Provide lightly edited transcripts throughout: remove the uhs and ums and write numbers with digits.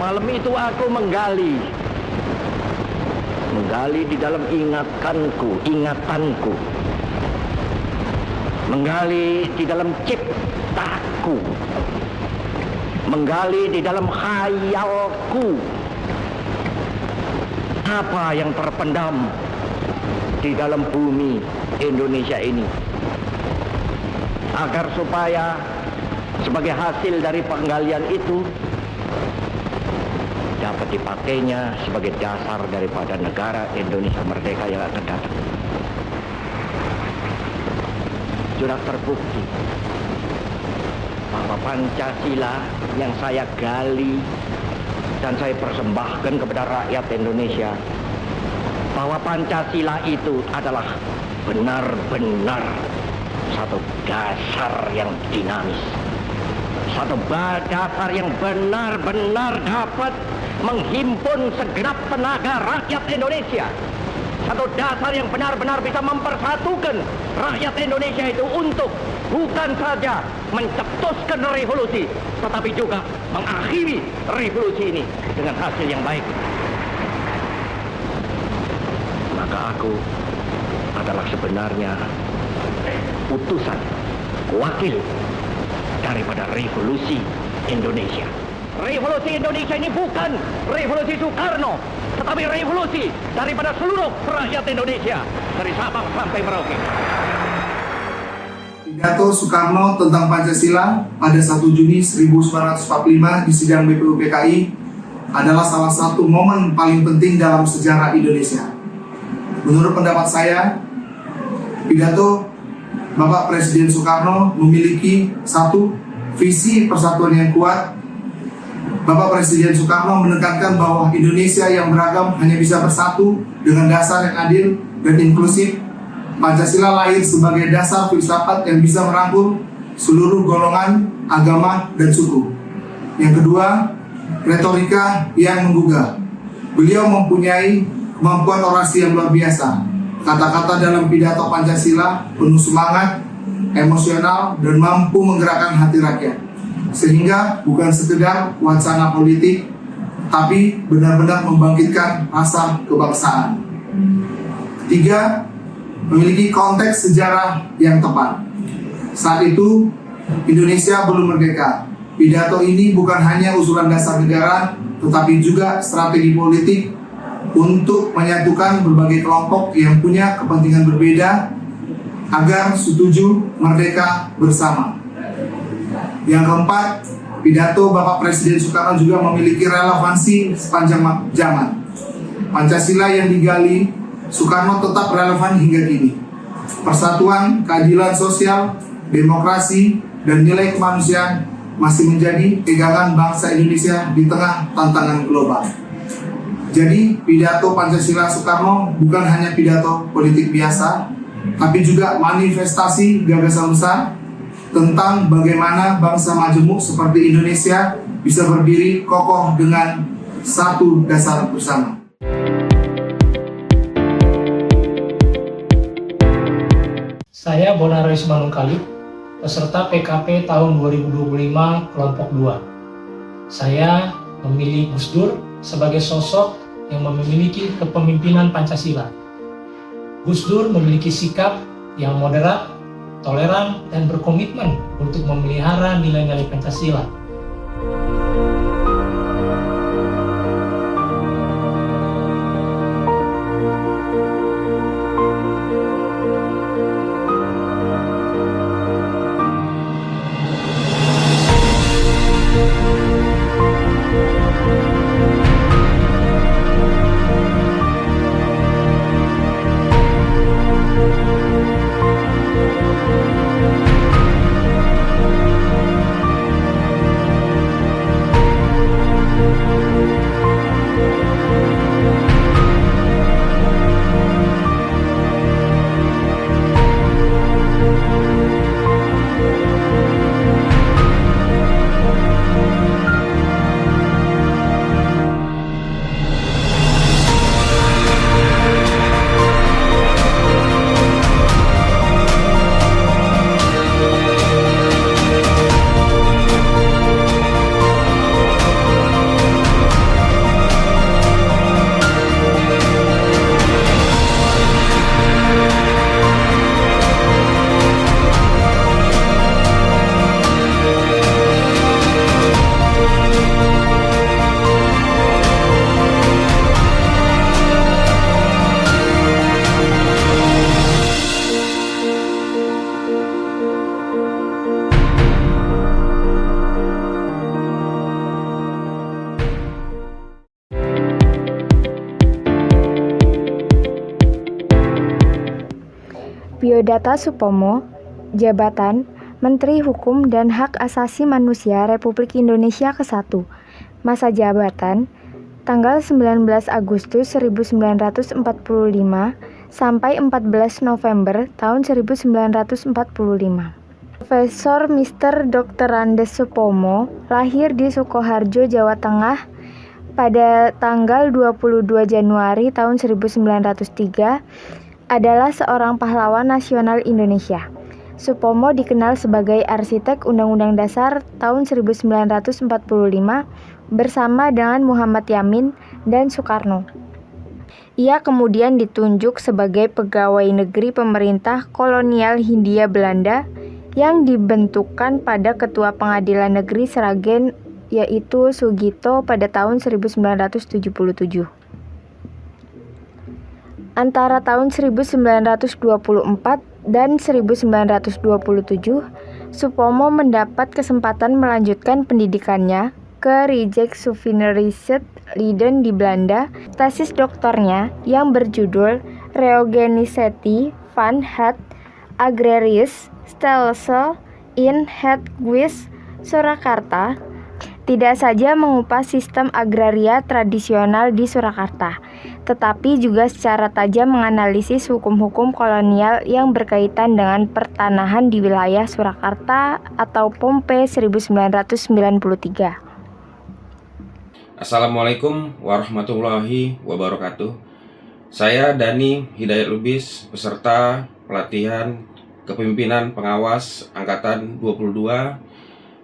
Malam itu aku menggali di dalam ingatanku, menggali di dalam ciptaku, menggali di dalam khayalku, apa yang terpendam di dalam bumi Indonesia ini, agar supaya sebagai hasil dari penggalian itu dapat dipakainya sebagai dasar daripada negara Indonesia merdeka yang akan datang. Sudah terbukti bahwa Pancasila yang saya gali dan saya persembahkan kepada rakyat Indonesia, bahwa Pancasila itu adalah benar-benar satu dasar yang dinamis, satu dasar yang benar-benar dapat menghimpun segenap tenaga rakyat Indonesia, satu dasar yang benar-benar bisa mempersatukan rakyat Indonesia itu untuk bukan saja mencetuskan revolusi, tetapi juga mengakhiri revolusi ini dengan hasil yang baik. Maka aku adalah sebenarnya utusan, wakil daripada revolusi Indonesia. Revolusi Indonesia ini bukan revolusi Soekarno, tetapi revolusi daripada seluruh rakyat Indonesia, dari Sabang sampai Merauke. Pidato Soekarno tentang Pancasila pada 1 Juni 1945 di sidang BPUPKI adalah salah satu momen paling penting dalam sejarah Indonesia. Menurut pendapat saya, pidato Bapak Presiden Soekarno memiliki satu visi persatuan yang kuat. Bapak Presiden Soekarno menekankan bahwa Indonesia yang beragam hanya bisa bersatu dengan dasar yang adil dan inklusif. Pancasila lahir sebagai dasar filsafat yang bisa merangkul seluruh golongan, agama, dan suku. Yang kedua, retorika yang menggugah. Beliau mempunyai kemampuan orasi yang luar biasa. Kata-kata dalam pidato Pancasila penuh semangat, emosional, dan mampu menggerakkan hati rakyat. Sehingga bukan sekedar wacana politik, tapi benar-benar membangkitkan rasa kebangsaan. Ketiga, memiliki konteks sejarah yang tepat. Saat itu, Indonesia belum merdeka. Pidato ini bukan hanya usulan dasar negara, tetapi juga strategi politik untuk menyatukan berbagai kelompok yang punya kepentingan berbeda agar setuju merdeka bersama. Yang keempat, pidato Bapak Presiden Soekarno juga memiliki relevansi sepanjang zaman. Pancasila yang digali Soekarno tetap relevan hingga kini. Persatuan, keadilan sosial, demokrasi, dan nilai kemanusiaan masih menjadi pegangan bangsa Indonesia di tengah tantangan global. Jadi, pidato Pancasila Soekarno bukan hanya pidato politik biasa, tapi juga manifestasi gagasan besar tentang bagaimana bangsa majemuk seperti Indonesia bisa berdiri kokoh dengan satu dasar bersama. Saya Bonaris Manungkali, peserta PKP tahun 2025 kelompok 2. Saya memilih Gus Dur sebagai sosok yang memiliki kepemimpinan Pancasila. Gus Dur memiliki sikap yang moderat, toleran, dan berkomitmen untuk memelihara nilai-nilai Pancasila. Wiyodatha Supomo, jabatan Menteri Hukum dan Hak Asasi Manusia Republik Indonesia ke-1, masa jabatan tanggal 19 Agustus 1945 sampai 14 November tahun 1945. Profesor Mr. Dr. Andes Supomo lahir di Sukoharjo, Jawa Tengah pada tanggal 22 Januari tahun 1903, adalah seorang pahlawan nasional Indonesia. Supomo dikenal sebagai arsitek Undang-Undang Dasar tahun 1945 bersama dengan Muhammad Yamin dan Soekarno. Ia kemudian ditunjuk sebagai pegawai negeri pemerintah kolonial Hindia Belanda yang dibentukkan pada Ketua Pengadilan Negeri Sragen, yaitu Sugito, pada tahun 1977. Antara tahun 1924 dan 1927, Supomo mendapat kesempatan melanjutkan pendidikannya ke Rijksuniversiteit Leiden di Belanda. Tesis doktornya yang berjudul Reorganisatie van het agrarisch stelsel in het Gebied Surakarta tidak saja mengupas sistem agraria tradisional di Surakarta, tetapi juga secara tajam menganalisis hukum-hukum kolonial yang berkaitan dengan pertanahan di wilayah Surakarta atau Pompe 1993. Assalamualaikum warahmatullahi wabarakatuh. Saya Dani Hidayat Lubis, peserta pelatihan kepemimpinan pengawas Angkatan 22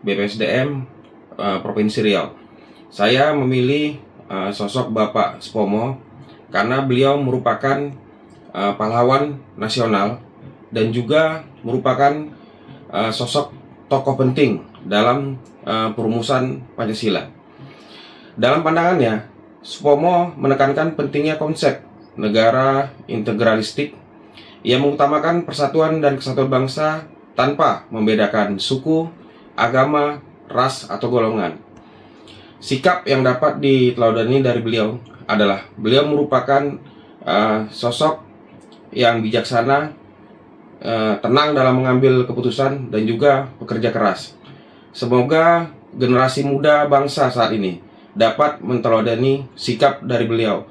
BPSDM Provinsi Riau. Saya memilih sosok Bapak Supomo karena beliau merupakan pahlawan nasional dan juga merupakan sosok tokoh penting dalam perumusan Pancasila. Dalam pandangannya, Supomo menekankan pentingnya konsep negara integralistik yang mengutamakan persatuan dan kesatuan bangsa tanpa membedakan suku, agama, ras, atau golongan. Sikap yang dapat diteladani dari beliau adalah beliau merupakan sosok yang bijaksana, tenang dalam mengambil keputusan, dan juga pekerja keras. Semoga generasi muda bangsa saat ini dapat menteladani sikap dari beliau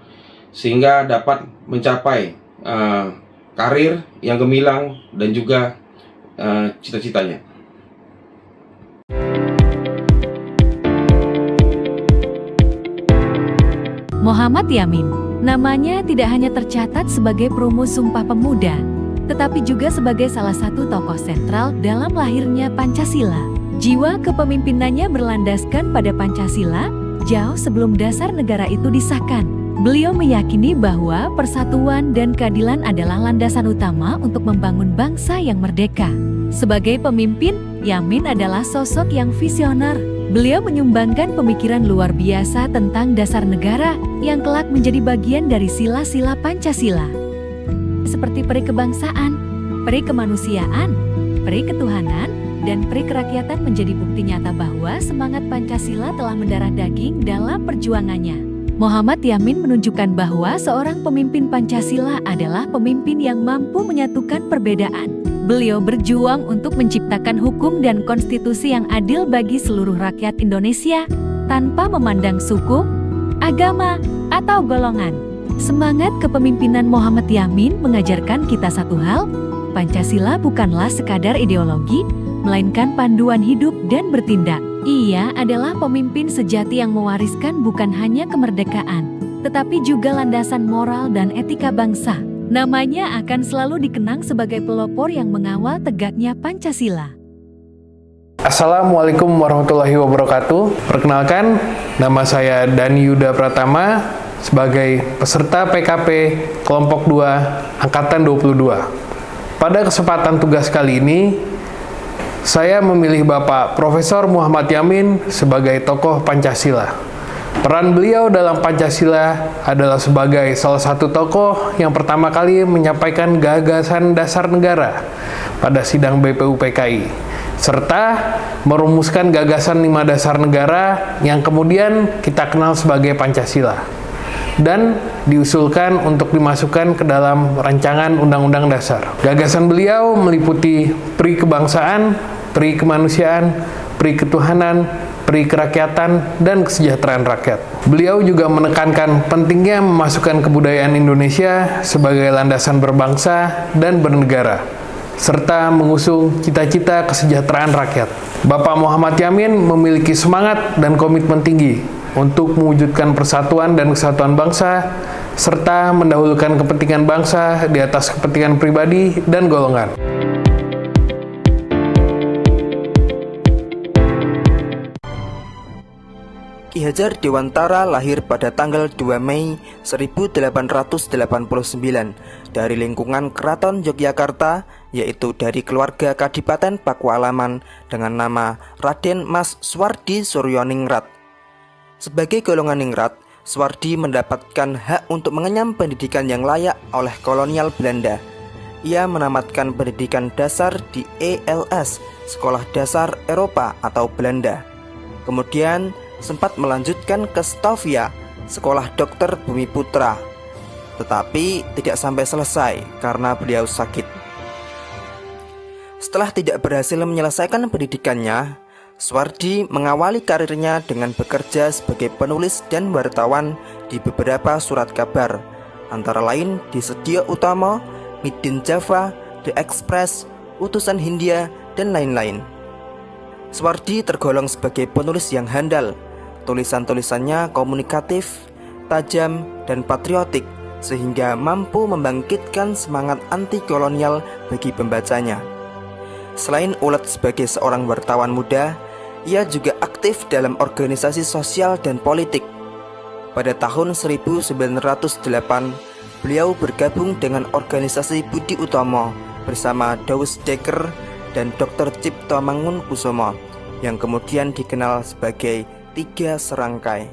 sehingga dapat mencapai karir yang gemilang dan juga cita-citanya. Muhammad Yamin, namanya tidak hanya tercatat sebagai perumus Sumpah Pemuda, tetapi juga sebagai salah satu tokoh sentral dalam lahirnya Pancasila. Jiwa kepemimpinannya berlandaskan pada Pancasila jauh sebelum dasar negara itu disahkan. Beliau meyakini bahwa persatuan dan keadilan adalah landasan utama untuk membangun bangsa yang merdeka. Sebagai pemimpin, Yamin adalah sosok yang visioner. Beliau menyumbangkan pemikiran luar biasa tentang dasar negara yang kelak menjadi bagian dari sila-sila Pancasila. Seperti peri kebangsaan, peri kemanusiaan, peri ketuhanan, dan peri kerakyatan menjadi bukti nyata bahwa semangat Pancasila telah mendarah daging dalam perjuangannya. Muhammad Yamin menunjukkan bahwa seorang pemimpin Pancasila adalah pemimpin yang mampu menyatukan perbedaan. Beliau berjuang untuk menciptakan hukum dan konstitusi yang adil bagi seluruh rakyat Indonesia tanpa memandang suku, agama, atau golongan. Semangat kepemimpinan Muhammad Yamin mengajarkan kita satu hal, Pancasila bukanlah sekadar ideologi, melainkan panduan hidup dan bertindak. Ia adalah pemimpin sejati yang mewariskan bukan hanya kemerdekaan, tetapi juga landasan moral dan etika bangsa. Namanya akan selalu dikenang sebagai pelopor yang mengawal tegaknya Pancasila. Assalamualaikum warahmatullahi wabarakatuh. Perkenalkan, nama saya Dani Yuda Pratama sebagai peserta PKP Kelompok 2 Angkatan 22. Pada kesempatan tugas kali ini, saya memilih Bapak Profesor Muhammad Yamin sebagai tokoh Pancasila. Peran beliau dalam Pancasila adalah sebagai salah satu tokoh yang pertama kali menyampaikan gagasan dasar negara pada sidang BPUPKI, serta merumuskan gagasan 5 dasar negara yang kemudian kita kenal sebagai Pancasila. dan diusulkan untuk dimasukkan ke dalam rancangan Undang-Undang Dasar. Gagasan beliau meliputi pri kebangsaan, pri kemanusiaan, pri ketuhanan, pri kerakyatan, dan kesejahteraan rakyat. Beliau juga menekankan pentingnya memasukkan kebudayaan Indonesia sebagai landasan berbangsa dan bernegara, serta mengusung cita-cita kesejahteraan rakyat. Bapak Muhammad Yamin memiliki semangat dan komitmen tinggi untuk mewujudkan persatuan dan kesatuan bangsa, serta mendahulukan kepentingan bangsa di atas kepentingan pribadi dan golongan. Ki Hajar Dewantara lahir pada tanggal 2 Mei 1889 dari lingkungan Keraton Yogyakarta, yaitu dari keluarga Kadipaten Pakualaman dengan nama Raden Mas Suwardi Suryaningrat. Sebagai golongan ningrat, Suwardi mendapatkan hak untuk mengenyam pendidikan yang layak oleh kolonial Belanda. Ia menamatkan pendidikan dasar di ELS, Sekolah Dasar Eropa atau Belanda. Kemudian sempat melanjutkan ke Stovia, Sekolah Dokter Bumi Putra, tetapi tidak sampai selesai karena beliau sakit. Setelah tidak berhasil menyelesaikan pendidikannya, Suwardi mengawali karirnya dengan bekerja sebagai penulis dan wartawan di beberapa surat kabar, antara lain di Sedia Utama, Midin Java, The Express, Utusan Hindia, dan lain-lain. Suwardi tergolong sebagai penulis yang handal. Tulisan-tulisannya komunikatif, tajam, dan patriotik, sehingga mampu membangkitkan semangat anti-kolonial bagi pembacanya. Selain ulet sebagai seorang wartawan muda, ia juga aktif dalam organisasi sosial dan politik. Pada tahun 1908, beliau bergabung dengan organisasi Budi Utomo bersama Douwes Dekker dan Dr. Cipto Mangunkusumo, yang kemudian dikenal sebagai Tiga Serangkai.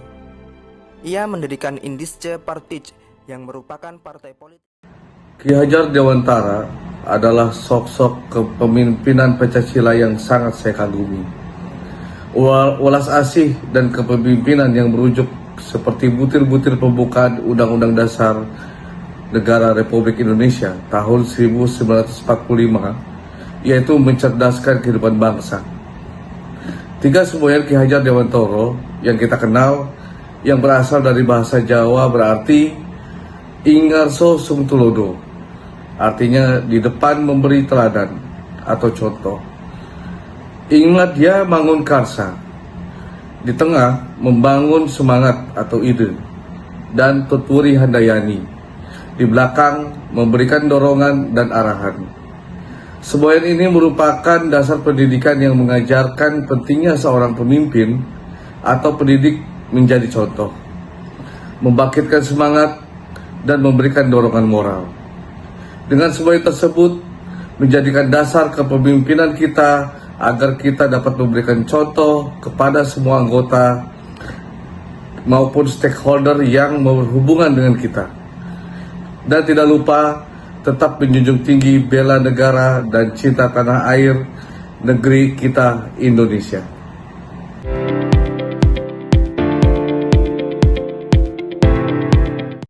Ia mendirikan Indische Partij yang merupakan partai politik. Ki Hajar Dewantara adalah sosok kepemimpinan Pancasila yang sangat saya kagumi. Welas asih dan kepemimpinan yang merujuk seperti butir-butir pembukaan Undang-Undang Dasar Negara Republik Indonesia tahun 1945, yaitu mencerdaskan kehidupan bangsa. Tiga semboyan Ki Hajar Dewantara yang kita kenal, yang berasal dari bahasa Jawa berarti Ingarso Sung Tulodo, artinya di depan memberi teladan atau contoh. Ingat dia mangun karsa, di tengah membangun semangat atau ide, dan tuturi handayani, di belakang memberikan dorongan dan arahan. Semboyan ini merupakan dasar pendidikan yang mengajarkan pentingnya seorang pemimpin atau pendidik menjadi contoh, membangkitkan semangat, dan memberikan dorongan moral. Dengan semboyan tersebut menjadikan dasar kepemimpinan kita agar kita dapat memberikan contoh kepada semua anggota maupun stakeholder yang berhubungan dengan kita. Dan tidak lupa tetap menjunjung tinggi bela negara dan cinta tanah air negeri kita Indonesia.